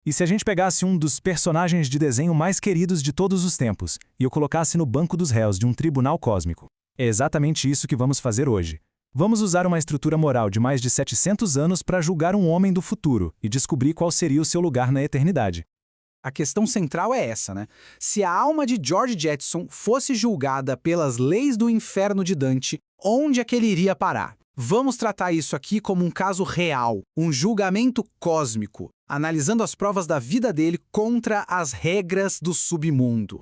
E se a gente pegasse um dos personagens de desenho mais queridos de todos os tempos e o colocasse no banco dos réus de um tribunal cósmico? É exatamente isso que vamos fazer hoje. Vamos usar uma estrutura moral de mais de 700 anos para julgar um homem do futuro e descobrir qual seria o seu lugar na eternidade. A questão central é essa, né? Se a alma de George Jetson fosse julgada pelas leis do inferno de Dante, onde é que ele iria parar? Vamos tratar isso aqui como um caso real, um julgamento cósmico, analisando as provas da vida dele contra as regras do submundo.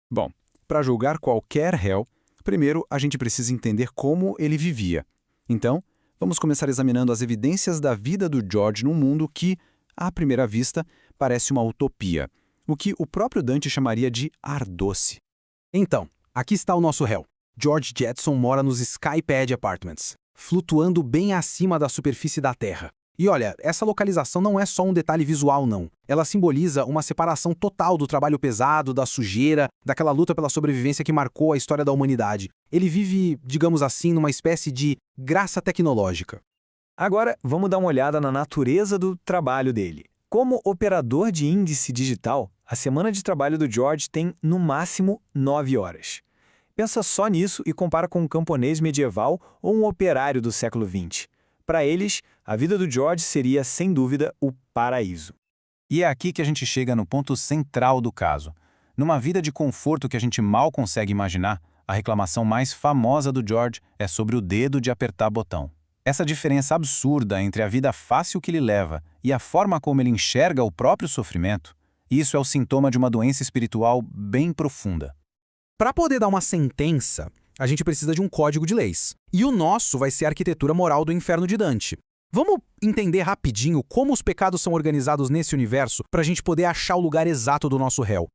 Bom, para julgar qualquer réu, primeiro a gente precisa entender como ele vivia. Então, vamos começar examinando as evidências da vida do George num mundo que, à primeira vista, parece uma utopia, o que o próprio Dante chamaria de ar doce. Então, aqui está o nosso réu. George Jetson mora nos Skypad Apartments, flutuando bem acima da superfície da Terra. E olha, essa localização não é só um detalhe visual, não. Ela simboliza uma separação total do trabalho pesado, da sujeira, daquela luta pela sobrevivência que marcou a história da humanidade. Ele vive, digamos assim, numa espécie de graça tecnológica. Agora, vamos dar uma olhada na natureza do trabalho dele. Como operador de índice digital, a semana de trabalho do George tem, no máximo, 9 horas. Pensa só nisso e compara com um camponês medieval ou um operário do século XX. Para eles, a vida do George seria, sem dúvida, o paraíso. E é aqui que a gente chega no ponto central do caso. Numa vida de conforto que a gente mal consegue imaginar, a reclamação mais famosa do George é sobre o dedo de apertar botão. Essa diferença absurda entre a vida fácil que ele leva e a forma como ele enxerga o próprio sofrimento, isso é o sintoma de uma doença espiritual bem profunda. Para poder dar uma sentença, a gente precisa de um código de leis. E o nosso vai ser a arquitetura moral do inferno de Dante. Vamos entender rapidinho como os pecados são organizados nesse universo para a gente poder achar o lugar exato do nosso réu.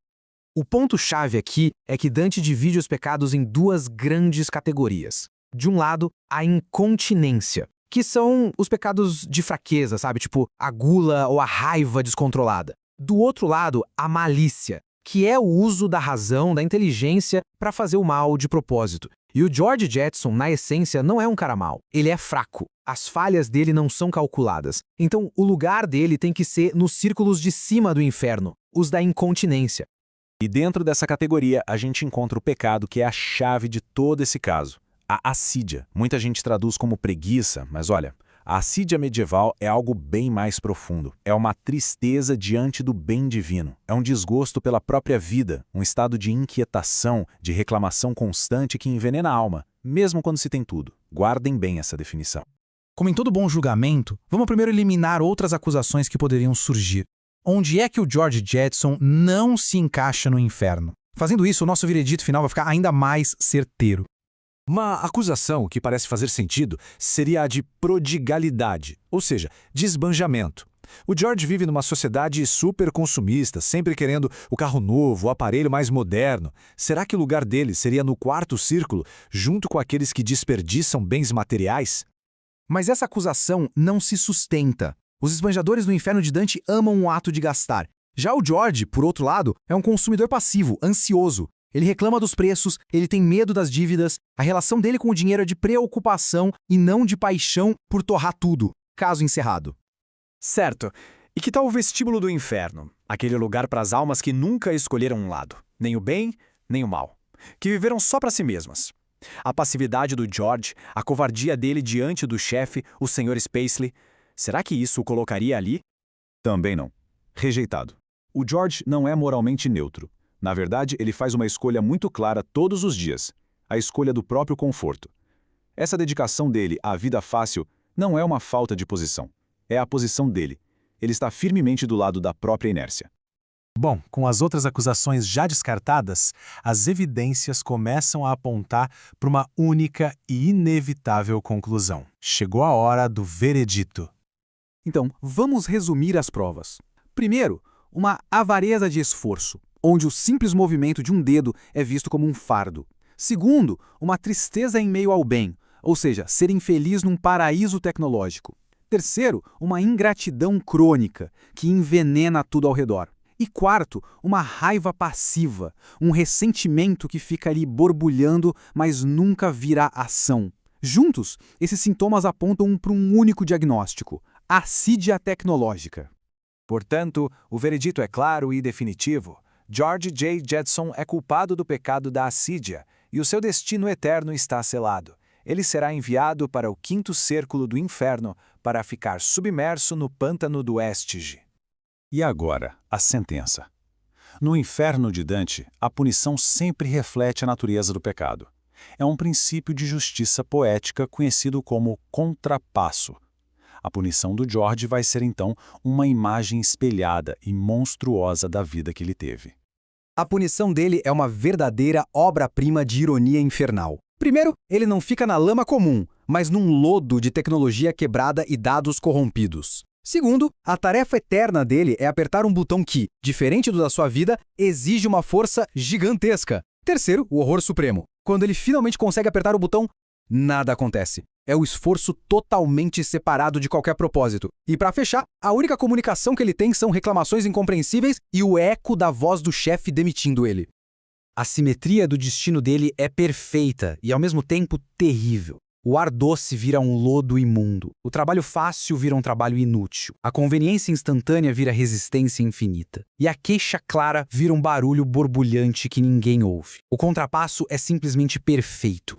O ponto-chave aqui é que Dante divide os pecados em duas grandes categorias. De um lado, a incontinência, que são os pecados de fraqueza, sabe? Tipo, a gula ou a raiva descontrolada. Do outro lado, a malícia, que é o uso da razão, da inteligência para fazer o mal de propósito. E o George Jetson, na essência, não é um cara mau. Ele é fraco. As falhas dele não são calculadas. Então, o lugar dele tem que ser nos círculos de cima do inferno, os da incontinência. E dentro dessa categoria, a gente encontra o pecado que é a chave de todo esse caso. A assídia. Muita gente traduz como preguiça, mas olha, a assídia medieval é algo bem mais profundo. É uma tristeza diante do bem divino. É um desgosto pela própria vida, um estado de inquietação, de reclamação constante que envenena a alma, mesmo quando se tem tudo. Guardem bem essa definição. Como em todo bom julgamento, vamos primeiro eliminar outras acusações que poderiam surgir. Onde é que o George Jetson não se encaixa no inferno? Fazendo isso, o nosso veredito final vai ficar ainda mais certeiro. Uma acusação que parece fazer sentido seria a de prodigalidade, ou seja, de esbanjamento. O George vive numa sociedade super consumista, sempre querendo o carro novo, o aparelho mais moderno. Será que o lugar dele seria no quarto círculo, junto com aqueles que desperdiçam bens materiais? Mas essa acusação não se sustenta. Os esbanjadores do inferno de Dante amam o ato de gastar. Já o George, por outro lado, é um consumidor passivo, ansioso. Ele reclama dos preços, ele tem medo das dívidas, a relação dele com o dinheiro é de preocupação e não de paixão por torrar tudo. Caso encerrado. Certo. E que tal o vestíbulo do inferno? Aquele lugar para as almas que nunca escolheram um lado. Nem o bem, nem o mal. Que viveram só para si mesmas. A passividade do George, a covardia dele diante do chefe, o Sr. Spacely. Será que isso o colocaria ali? Também não. Rejeitado. O George não é moralmente neutro. Na verdade, ele faz uma escolha muito clara todos os dias, a escolha do próprio conforto. Essa dedicação dele à vida fácil não é uma falta de posição, é a posição dele. Ele está firmemente do lado da própria inércia. Bom, com as outras acusações já descartadas, as evidências começam a apontar para uma única e inevitável conclusão. Chegou a hora do veredito. Então, vamos resumir as provas. Primeiro, uma avareza de esforço, onde o simples movimento de um dedo é visto como um fardo. Segundo, uma tristeza em meio ao bem, ou seja, ser infeliz num paraíso tecnológico. Terceiro, uma ingratidão crônica, que envenena tudo ao redor. E quarto, uma raiva passiva, um ressentimento que fica ali borbulhando, mas nunca virá ação. Juntos, esses sintomas apontam para um único diagnóstico: assídia tecnológica. Portanto, o veredito é claro e definitivo. George J. Jetson é culpado do pecado da assídia, e o seu destino eterno está selado. Ele será enviado para o quinto círculo do inferno para ficar submerso no pântano do Estige. E agora, a sentença. No inferno de Dante, a punição sempre reflete a natureza do pecado. É um princípio de justiça poética conhecido como contrapasso. A punição do George vai ser, então, uma imagem espelhada e monstruosa da vida que ele teve. A punição dele é uma verdadeira obra-prima de ironia infernal. Primeiro, ele não fica na lama comum, mas num lodo de tecnologia quebrada e dados corrompidos. Segundo, a tarefa eterna dele é apertar um botão que, diferente do da sua vida, exige uma força gigantesca. Terceiro, o horror supremo. Quando ele finalmente consegue apertar o botão, nada acontece. É o esforço totalmente separado de qualquer propósito. E para fechar, a única comunicação que ele tem são reclamações incompreensíveis e o eco da voz do chefe demitindo ele. A simetria do destino dele é perfeita e, ao mesmo tempo, terrível. O ar doce vira um lodo imundo. O trabalho fácil vira um trabalho inútil. A conveniência instantânea vira resistência infinita. E a queixa clara vira um barulho borbulhante que ninguém ouve. O contrapasso é simplesmente perfeito.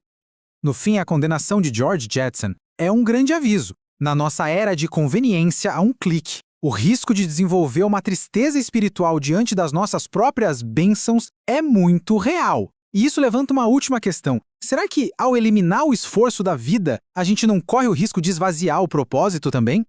No fim, a condenação de George Jetson é um grande aviso. Na nossa era de conveniência a um clique, o risco de desenvolver uma tristeza espiritual diante das nossas próprias bênçãos é muito real. E isso levanta uma última questão. Será que, ao eliminar o esforço da vida, a gente não corre o risco de esvaziar o propósito também?